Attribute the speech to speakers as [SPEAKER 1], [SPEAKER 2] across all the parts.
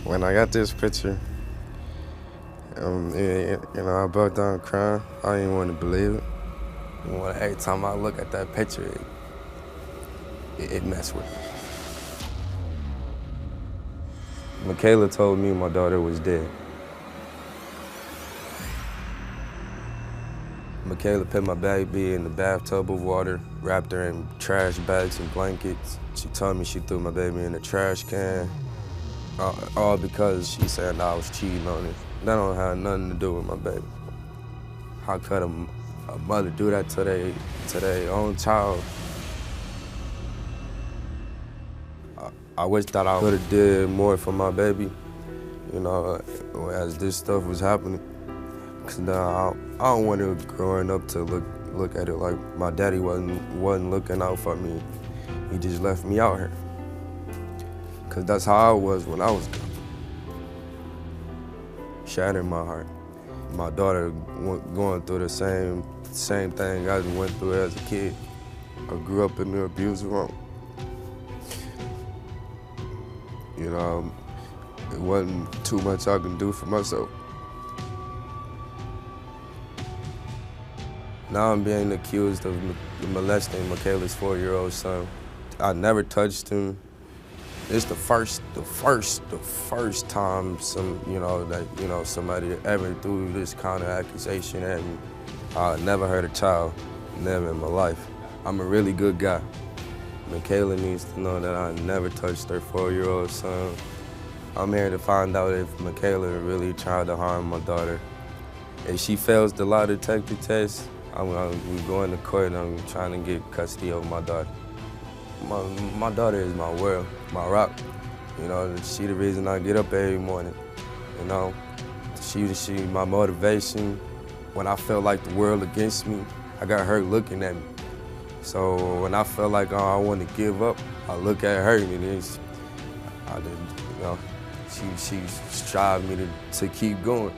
[SPEAKER 1] When I got this picture, I broke down crying. I didn't want to believe it. Every time I look at that picture, it messed with me. Makayla told me my daughter was dead. Makayla put my baby in the bathtub of water, wrapped her in trash bags and blankets. She told me she threw my baby in the trash can, all because she said I was cheating on her. That don't have nothing to do with my baby. How could a mother do that to their own child? I wish that I could have did more for my baby, as this stuff was happening. Cause now I don't want her growing up to look at it like my daddy wasn't looking out for me. He just left me out here. Cause that's how I was when I was young. Shattered my heart. My daughter going through the same thing I went through as a kid. I grew up in the abuse home. It wasn't too much I can do for myself. Now I'm being accused of molesting Makayla's 4-year-old son. I never touched him. It's the first time somebody ever threw this kind of accusation at me. I never hurt a child, never in my life. I'm a really good guy. Makayla needs to know that I never touched her 4-year-old son. I'm here to find out if Makayla really tried to harm my daughter. If she fails the lie detector test, we going to court and I'm trying to get custody of my daughter. My daughter is my world, my rock. She the reason I get up every morning. She my motivation. When I felt like the world against me, I got her looking at me. So when I felt like I want to give up, I look at her and she strived me to keep going.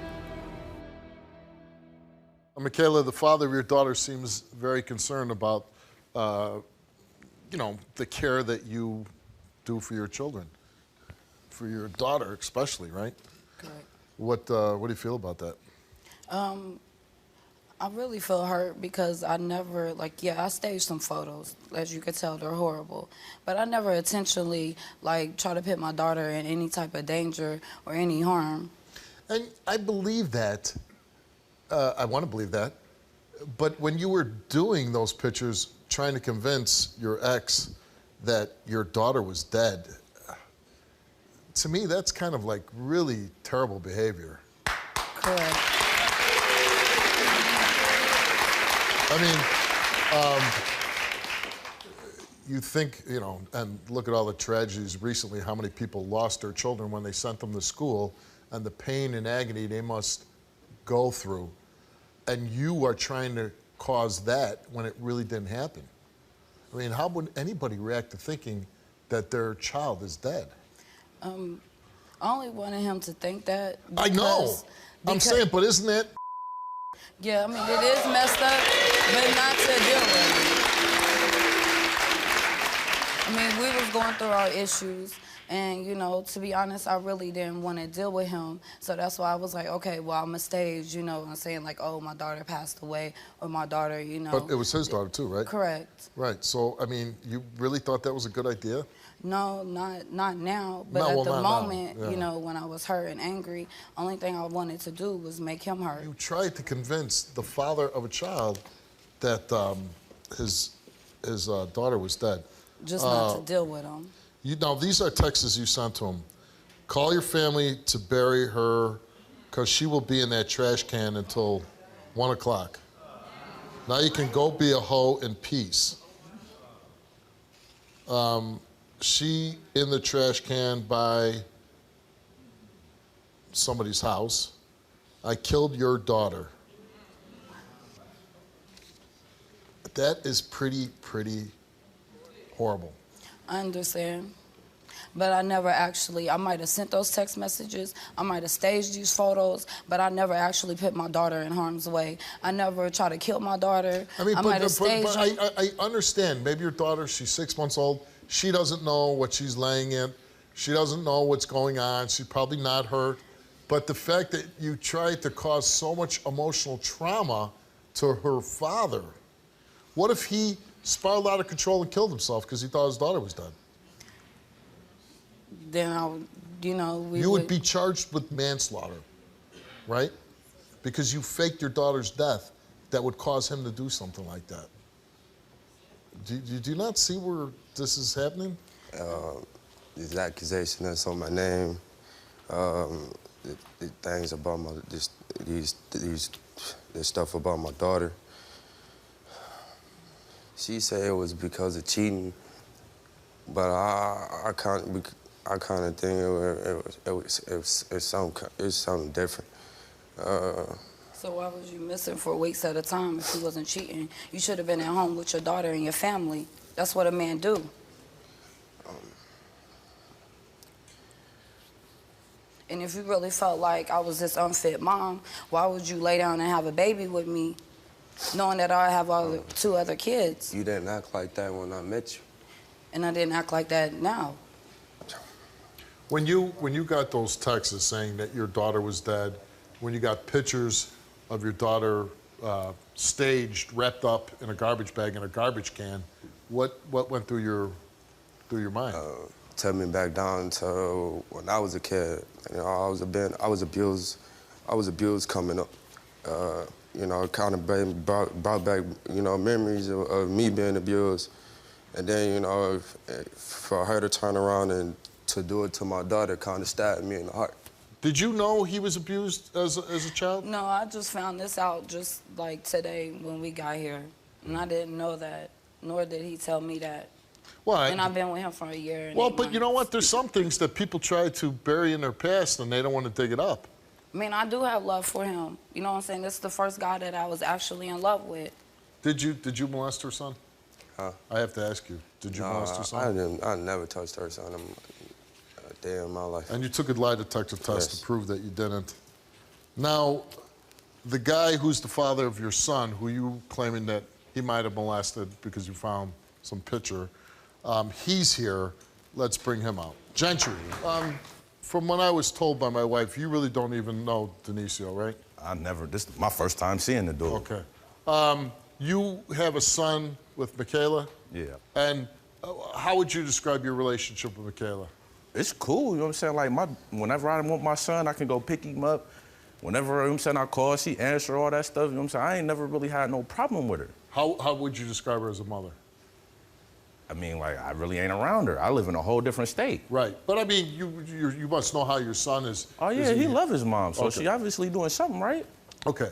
[SPEAKER 2] Makayla, the father of your daughter seems very concerned about, the care that you do for your children, for your daughter especially, right?
[SPEAKER 3] Correct.
[SPEAKER 2] What do you feel about that?
[SPEAKER 3] I really feel hurt because I never, I staged some photos. As you could tell, they're horrible. But I never intentionally, try to put my daughter in any type of danger or any harm.
[SPEAKER 2] And I believe that. I want to believe that. But when you were doing those pictures, trying to convince your ex that your daughter was dead, to me, that's kind of like really terrible behavior.
[SPEAKER 3] Correct.
[SPEAKER 2] I mean, you think, and look at all the tragedies recently, how many people lost their children when they sent them to school, and the pain and agony they must go through. And you are trying to cause that when it really didn't happen. I mean, how would anybody react to thinking that their child is dead?
[SPEAKER 3] I only wanted him to think that.
[SPEAKER 2] I know. I'm saying, but isn't that?
[SPEAKER 3] Yeah, I mean, it is messed up, but not to deal with. I mean, we was going through our issues, and, to be honest, I really didn't want to deal with him. So that's why I was like, okay, well, I'm going to stage, and saying, oh, my daughter passed away, or my daughter,
[SPEAKER 2] But it was his daughter, too, right?
[SPEAKER 3] Correct.
[SPEAKER 2] Right. So, I mean, you really thought that was a good idea?
[SPEAKER 3] No, not now. But at the moment, when I was hurt and angry, only thing I wanted to do was make him hurt.
[SPEAKER 2] You tried to convince the father of a child that his daughter was dead.
[SPEAKER 3] Just not to deal with him.
[SPEAKER 2] Now, these are texts you sent to him. Call your family to bury her because she will be in that trash can until 1 o'clock. Now you can go be a hoe in peace. She in the trash can by somebody's house. I killed your daughter. That is pretty horrible.
[SPEAKER 3] I understand. But I never actually, I might have sent those text messages, I might have staged these photos, but I never actually put my daughter in harm's way. I never tried to kill my daughter.
[SPEAKER 2] I mean,
[SPEAKER 3] might have staged.
[SPEAKER 2] I understand. Maybe your daughter, she's 6 months old. She doesn't know what she's laying in. She doesn't know what's going on. She's probably not hurt. But the fact that you tried to cause so much emotional trauma to her father, what if he spiraled out of control and killed himself because he thought his daughter was dead?
[SPEAKER 3] Then I would,
[SPEAKER 2] you would be charged with manslaughter, right? Because you faked your daughter's death that would cause him to do something like that. Do you not see where this is happening?
[SPEAKER 1] These accusations that's on my name, the things about this stuff about my daughter. She said it was because of cheating, but I kind of think it's something different.
[SPEAKER 3] So why was you missing for weeks at a time if he wasn't cheating? You should have been at home with your daughter and your family. That's what a man do. And if you really felt like I was this unfit mom, why would you lay down and have a baby with me, knowing that I have two other kids?
[SPEAKER 1] You didn't act like that when I met you.
[SPEAKER 3] And I didn't act like that now.
[SPEAKER 2] When you got those texts saying that your daughter was dead, when you got pictures of your daughter staged, wrapped up in a garbage bag in a garbage can, what went through your mind?
[SPEAKER 1] Took me back down to when I was a kid. I was abused coming up. It kind of brought back memories of me being abused, and then for her to turn around and to do it to my daughter kind of stabbed me in the heart.
[SPEAKER 2] Did you know he was abused as a child?
[SPEAKER 3] No, I just found this out just like today when we got here. And I didn't know that, nor did he tell me that.
[SPEAKER 2] Well,
[SPEAKER 3] and I've been with him for a year and 8
[SPEAKER 2] but
[SPEAKER 3] months.
[SPEAKER 2] you know what? There's some things that people try to bury in their past and they don't want to dig it up.
[SPEAKER 3] I mean, I do have love for him. You know what I'm saying? This is the first guy that I was actually in love with.
[SPEAKER 2] Did you molest her son?
[SPEAKER 1] Huh?
[SPEAKER 2] I have to ask you. Did you molest her son?
[SPEAKER 1] I never touched her son a day in my life.
[SPEAKER 2] And you took a lie detector test
[SPEAKER 1] Yes.
[SPEAKER 2] to prove that you didn't. Now, the guy who's the father of your son, who you claiming that he might have molested because you found some picture, he's here. Let's bring him out. Gentry, from what I was told by my wife, you really don't even know Deoneseo, right?
[SPEAKER 4] This is my first time seeing the dude.
[SPEAKER 2] Okay. You have a son with Makayla?
[SPEAKER 4] Yeah.
[SPEAKER 2] And how would you describe your relationship with Makayla?
[SPEAKER 4] It's cool, you know what I'm saying? Like, whenever I want my son, I can go pick him up. Whenever, you know what I'm saying, I call, she answer all that stuff, you know what I'm saying? I ain't never really had no problem with her.
[SPEAKER 2] How would you describe her as a mother?
[SPEAKER 4] I mean, like, I really ain't around her. I live in a whole different state.
[SPEAKER 2] Right. But, I mean, you must know how your son is.
[SPEAKER 4] Oh, yeah, he loves his mom, so
[SPEAKER 2] Okay.
[SPEAKER 4] she obviously doing something right.
[SPEAKER 2] Okay.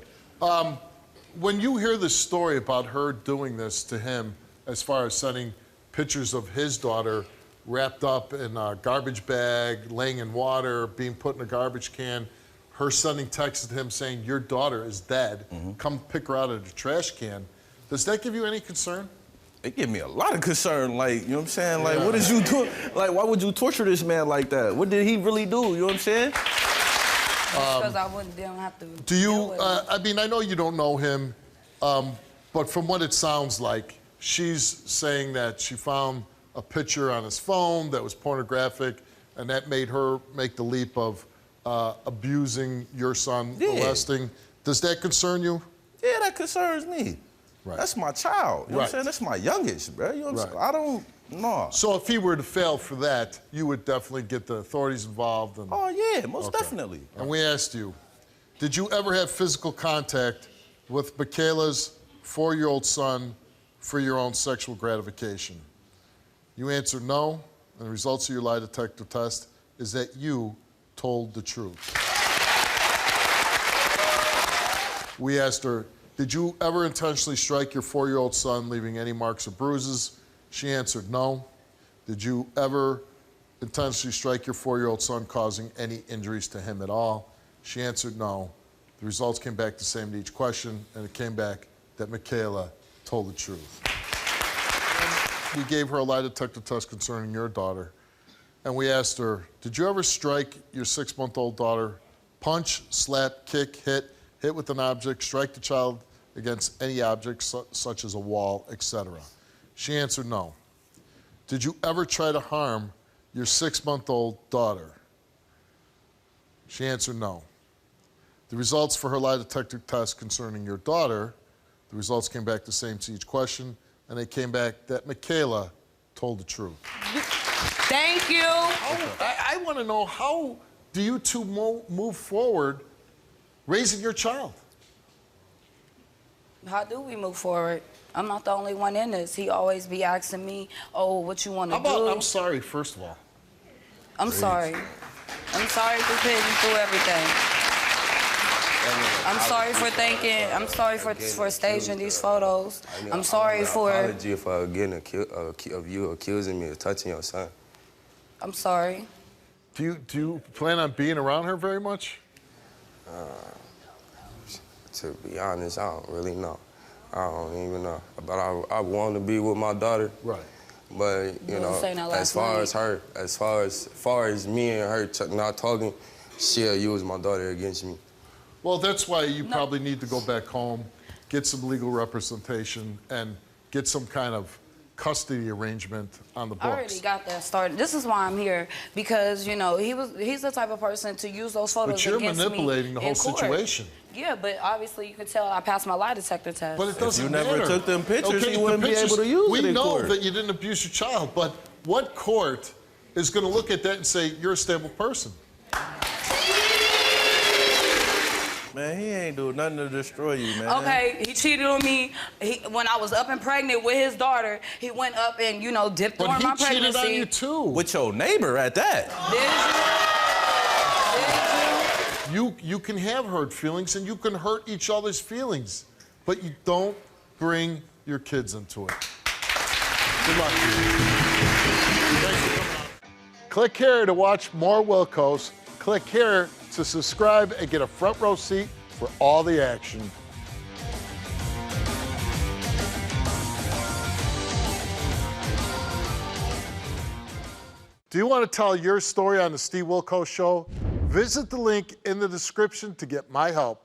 [SPEAKER 2] When you hear this story about her doing this to him, as far as sending pictures of his daughter wrapped up in a garbage bag, laying in water, being put in a garbage can, her sending texts to him saying, your daughter is dead, come pick her out of the trash can, does that give you any concern?
[SPEAKER 4] It give me a lot of concern, like, you know what I'm saying? Like, what is you doing? Like, why would you torture this man like that? What did he really do, you know what I'm saying?
[SPEAKER 3] Because I wouldn't have to.
[SPEAKER 2] Do you, I mean, I know you don't know him, but from what it sounds like, she's saying that she found a picture on his phone that was pornographic, and that made her make the leap of abusing your son, molesting. Does that concern you?
[SPEAKER 4] Yeah, that concerns me.
[SPEAKER 2] Right.
[SPEAKER 4] That's my child, you know what I'm saying? That's my youngest, bro, you know what I'm saying? I don't, no.
[SPEAKER 2] So if he were to fail for that, you would definitely get the authorities involved. And,
[SPEAKER 4] Oh, yeah, most definitely.
[SPEAKER 2] And we asked you, did you ever have physical contact with Makayla's 4-year-old son for your own sexual gratification? You answered no, and the results of your lie detector test is that you told the truth. We asked her, did you ever intentionally strike your 4-year-old son, leaving any marks or bruises? She answered no. Did you ever intentionally strike your 4-year-old son, causing any injuries to him at all? She answered no. The results came back the same to each question, and it came back that Makayla told the truth. And we gave her a lie detector test concerning your daughter, and we asked her, did you ever strike your 6-month-old daughter, punch, slap, kick, hit with an object, strike the child against any object such as a wall, etc.? She answered no. Did you ever try to harm your 6-month-old daughter? She answered no. The results for her lie detector test concerning your daughter, the results came back the same to each question, and they came back that Makayla told the truth.
[SPEAKER 3] Thank you.
[SPEAKER 2] I want to know, how do you two move forward raising your child?
[SPEAKER 3] How do we move forward? I'm not the only one in this. He always be asking me, oh, what you want to do?
[SPEAKER 2] I'm sorry, first of all.
[SPEAKER 3] I'm sorry. I'm sorry for putting you through everything. I'm sorry for thinking. I'm sorry for staging these photos. I'm sorry for.
[SPEAKER 1] Apology for getting of you accusing me of touching your son.
[SPEAKER 2] I'm sorry. Do you plan on being around her very much?
[SPEAKER 1] To be honest, I don't really know. I don't even know. But I want to be with my daughter.
[SPEAKER 2] Right.
[SPEAKER 1] But you know, as far as me and her not talking, she'll use my daughter against me.
[SPEAKER 2] Well, that's why you probably need to go back home, get some legal representation, and get some kind of custody arrangement on the books.
[SPEAKER 3] I already got that started. This is why I'm here, because you know he's the type of person to use those photos against me.
[SPEAKER 2] But you're manipulating the whole situation.
[SPEAKER 3] Yeah, but obviously you could tell I passed my lie detector test.
[SPEAKER 2] But it doesn't matter.
[SPEAKER 4] If you never took them pictures, you wouldn't be able to use it in court.
[SPEAKER 2] We know that you didn't abuse your child, but what court is going to look at that and say you're a stable person?
[SPEAKER 4] Man, he ain't do nothing to destroy you, man.
[SPEAKER 3] Okay, he cheated on me. When I was up and pregnant with his daughter, he went up and, you know, dipped during my pregnancy.
[SPEAKER 2] But he cheated on you, too.
[SPEAKER 4] With your neighbor at that.
[SPEAKER 3] Did you?
[SPEAKER 2] You can have hurt feelings, and you can hurt each other's feelings, but you don't bring your kids into it. Good luck to you. Thanks for coming on. Click here to watch more Wilkos. Click here to subscribe and get a front row seat for all the action. Do you want to tell your story on the Steve Wilkos Show? Visit the link in the description to get my help.